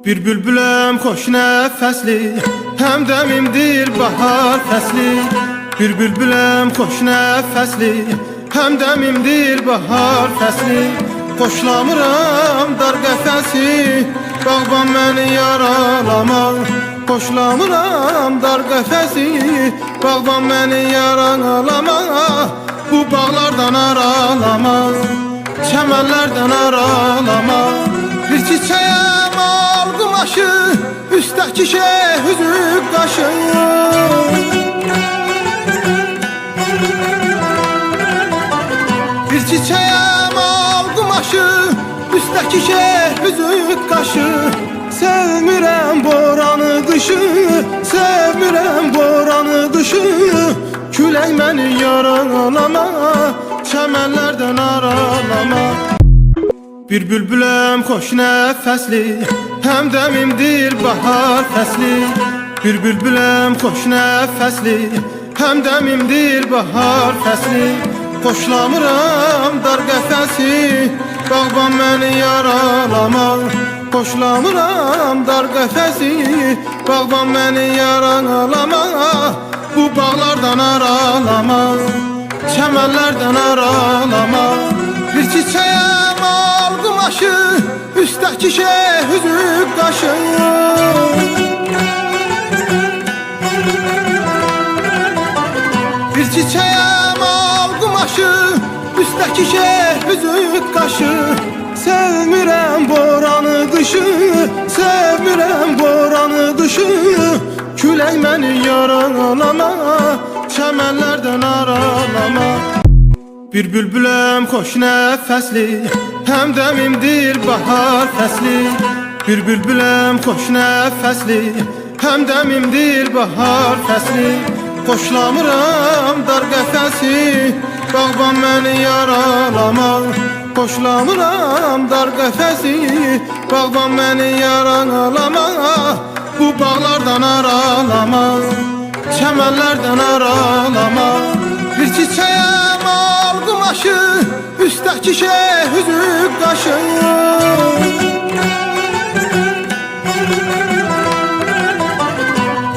Bir bülbüləm xoş nəfəsli, həmdəmimdir bahar fəsli. Bir bülbüləm xoş nəfəsli, həmdəmimdir bahar fəsli. Xoşlamıram dar qəfəsi, bağban məni yaralama. Xoşlamıram dar qəfəsi, bağban məni yaralama. Bu bağlardan aralama, çəmənlərdən aralama. Bir çiçəyəm al qumaşı, üstəki şey üzük qaşı. Bir çiçəyəm al qumaşı, üstəki şey üzük qaşı. Sevmirəm boranı qışı, sevmirəm boranı qışı. Külək məni yaralama, çəmənlərdən aralama. Bir bülbüləm xoş nəfəsli, həmdəmimdir bahar fəsli. Bir bülbüləm xoş nəfəsli, həmdəmimdir bahar fəsli. Xoşlamıram dar qəfəsi, bağban məni yaralama. Xoşlamıram dar qəfəsi, bağban məni yaralama. Bu bağlardan aralama, çəmənlərdən aralama. Bir çiçəyəm al qumaşı, üstəki şey üzük qaşı. Bir çiçəyəm al qumaşı, üstəki şey üzük qaşı. Sevmirəm boranı qışı, sevmirəm boranı qışı. Külək məni yaralama, çəmənlərdən aralama. Bir bülbüləm xoş nəfəsli, həmdəmimdir bahar fəsli. Bir bülbüləm xoş nəfəsli, həmdəmimdir bahar fəsli. Xoşlamıram dar qəfəsi, bağban məni yaralama. Xoşlamıram dar qəfəsi, bağban məni yaralama. Bu bağlardan aralama, çəmənlərdən aralama. Bir çiçəyəm al qumaşı, üstəki şey üzük qaşı.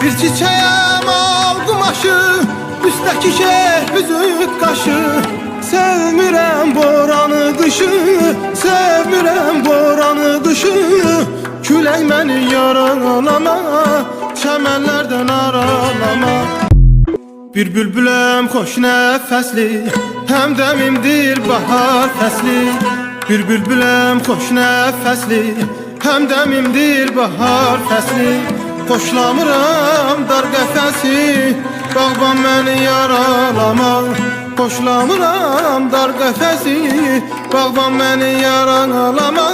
Bir çiçəyəm al qumaşı, üstəki şey üzük qaşı. Sevmirəm boranı qışı, sevmirəm boranı qışı. Külək məni yaralama, çəmənlərdən aralama. Bir bülbüləm xoş nəfəsli, həmdəmimdir bahar fəsli. Bir bülbüləm xoş nəfəsli, həmdəmimdir bahar fəsli. Xoşlamıram dar qəfəsi, bağban məni yaralama. Xoşlamıram dar qəfəsi, bağban məni yaralama.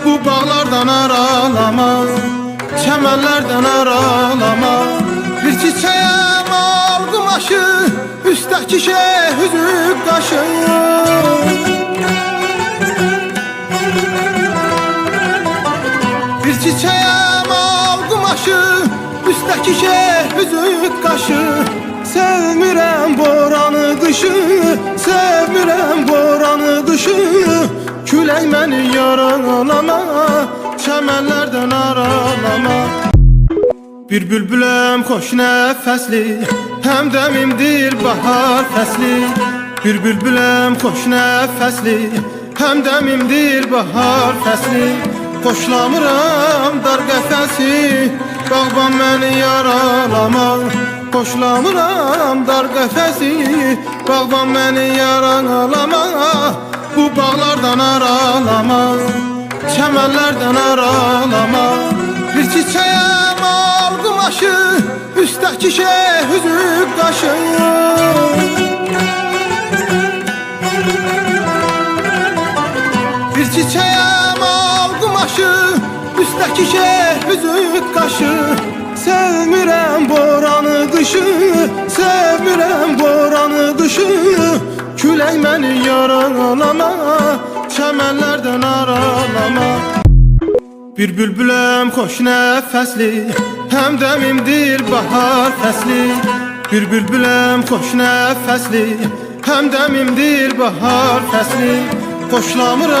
Bu bağlardan aralama, çəmənlərdən aralama. Bir çiçəyəm al qumaşı, üstəki şey üzük qaşı. Bir çiçəyəm al qumaşı, üstəki şey üzük qaşı. Sevmirəm boranı qışı, sevmirəm boranı qışı. Külək məni yaralama, çəmənlərdən aralama. Bir bülbüləm xoş nəfəsli, həmdəmimdir bahar fəsli. Bir bülbüləm xoş nəfəsli, həmdəmimdir bahar fəsli. Xoşlamıram dar qəfəsi, bağban məni yaralama. Xoşlamıram dar qəfəsi, bağban məni yaralama. Bu bağlardan aralama, çəmənlərdən aralama. Bir çiçəyəm al qumaşı, üstəki şey üzük qaşı. Bir çiçəyəm al qumaşı, üstəki şey üzük qaşı. Sevmirəm boranı qışı, sevmirəm boranı qışı. Külək məni yaralama, çəmənlərdən aralama. Bir bülbüləm xoş nəfəsli, həmdəmimdir bahar fəsli. Bir bülbüləm xoş nəfəsli, həmdəmimdir bahar fəsli. Xoşlamıram